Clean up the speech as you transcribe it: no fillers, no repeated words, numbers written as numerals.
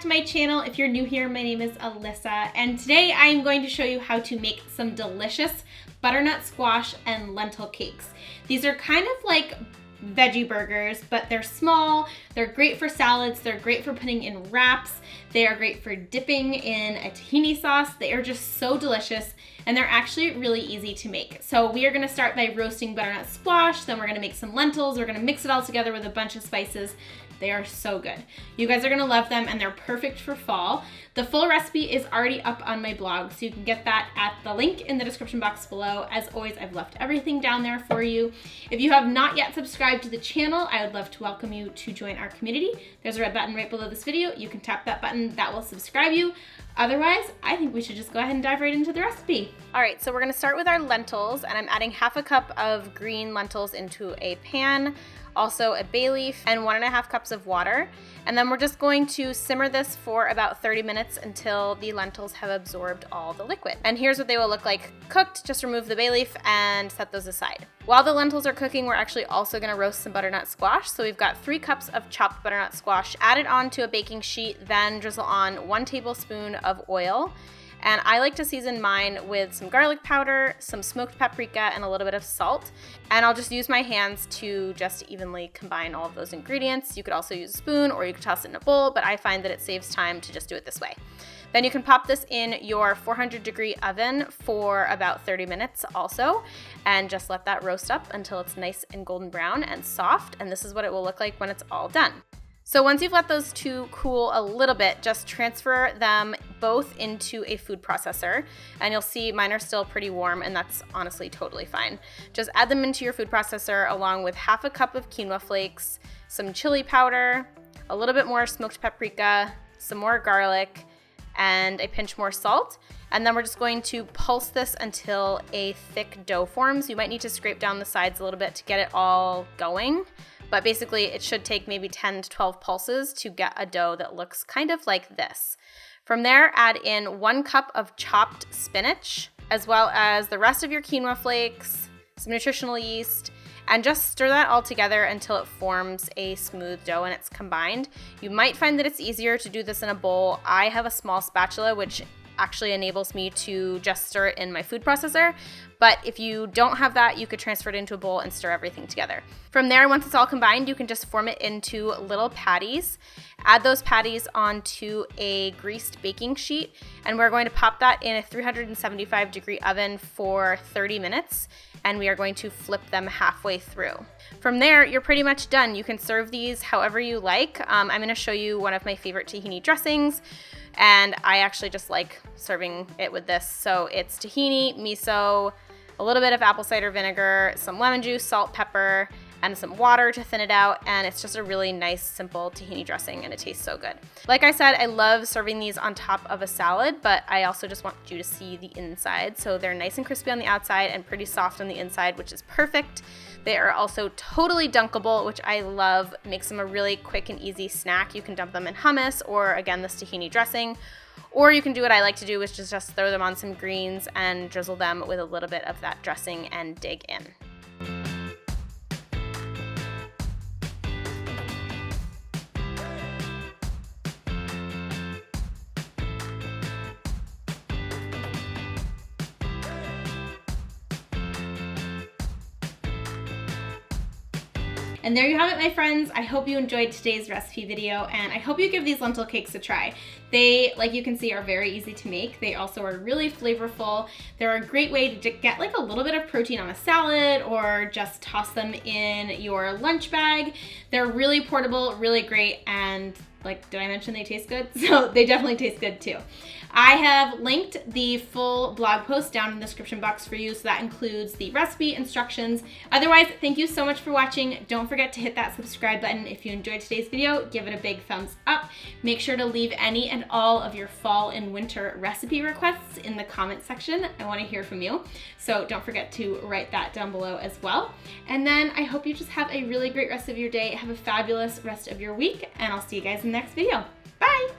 to my channel. If you're new here, my name is Alyssa, and today I'm going to show you how to make some delicious butternut squash and lentil cakes. These are kind of like veggie burgers, but they're small, they're great for salads, they're great for putting in wraps, they are great for dipping in a tahini sauce. They are just so delicious, and they're actually really easy to make. So we are gonna start by roasting butternut squash, then we're gonna make some lentils, we're gonna mix it all together with a bunch of spices. They are so good. You guys are gonna love them, and they're perfect for fall. The full recipe is already up on my blog, so you can get that at the link in the description box below. As always, I've left everything down there for you. If you have not yet subscribed to the channel, I would love to welcome you to join our community. There's a red button right below this video. You can tap that button, that will subscribe you. Otherwise, I think we should just go ahead and dive right into the recipe. All right, so we're gonna start with our lentils, and I'm adding half a cup of green lentils into a pan, also a bay leaf, and 1.5 cups of water. And then we're just going to simmer this for about 30 minutes until the lentils have absorbed all the liquid. And here's what they will look like cooked. Just remove the bay leaf and set those aside. While the lentils are cooking, we're actually also gonna roast some butternut squash. So we've got 3 cups of chopped butternut squash. Add it onto a baking sheet, then drizzle on 1 tablespoon of oil. And I like to season mine with some garlic powder, some smoked paprika, and a little bit of salt. And I'll just use my hands to just evenly combine all of those ingredients. You could also use a spoon, or you could toss it in a bowl, but I find that it saves time to just do it this way. Then you can pop this in your 400-degree oven for about 30 minutes also, and just let that roast up until it's nice and golden brown and soft. And this is what it will look like when it's all done. So once you've let those two cool a little bit, just transfer them both into a food processor, and you'll see mine are still pretty warm, and that's honestly totally fine. Just add them into your food processor along with half a cup of quinoa flakes, some chili powder, a little bit more smoked paprika, some more garlic, and a pinch more salt. And then we're just going to pulse this until a thick dough forms. You might need to scrape down the sides a little bit to get it all going. But basically, it should take maybe 10 to 12 pulses to get a dough that looks kind of like this. From there, add in 1 cup of chopped spinach, as well as the rest of your quinoa flakes, some nutritional yeast, and just stir that all together until it forms a smooth dough and it's combined. You might find that it's easier to do this in a bowl. I have a small spatula, which actually enables me to just stir it in my food processor. But if you don't have that, you could transfer it into a bowl and stir everything together. From there, once it's all combined, you can just form it into little patties. Add those patties onto a greased baking sheet, and we're going to pop that in a 375-degree oven for 30 minutes, and we are going to flip them halfway through. From there, you're pretty much done. You can serve these however you like. I'm gonna show you one of my favorite tahini dressings, and I actually just like serving it with this. So it's tahini, miso, a little bit of apple cider vinegar, some lemon juice, salt, pepper, and some water to thin it out, and it's just a really nice, simple tahini dressing, and it tastes so good. Like I said, I love serving these on top of a salad, but I also just want you to see the inside. So they're nice and crispy on the outside and pretty soft on the inside, which is perfect. They are also totally dunkable, which I love. Makes them a really quick and easy snack. You can dump them in hummus, or again, this tahini dressing. Or you can do what I like to do, which is just throw them on some greens and drizzle them with a little bit of that dressing and dig in. And there you have it, my friends. I hope you enjoyed today's recipe video, and I hope you give these lentil cakes a try. They, like you can see, are very easy to make. They also are really flavorful. They're a great way to get like a little bit of protein on a salad, or just toss them in your lunch bag. They're really portable, really great, and like, did I mention they taste good? So they definitely taste good too. I have linked the full blog post down in the description box for you, so that includes the recipe, instructions. Otherwise, thank you so much for watching. Don't forget to hit that subscribe button. If you enjoyed today's video, give it a big thumbs up. Make sure to leave any and all of your fall and winter recipe requests in the comment section. I want to hear from you. So don't forget to write that down below as well. And then I hope you just have a really great rest of your day. Have a fabulous rest of your week, and I'll see you guys in the next video. Bye!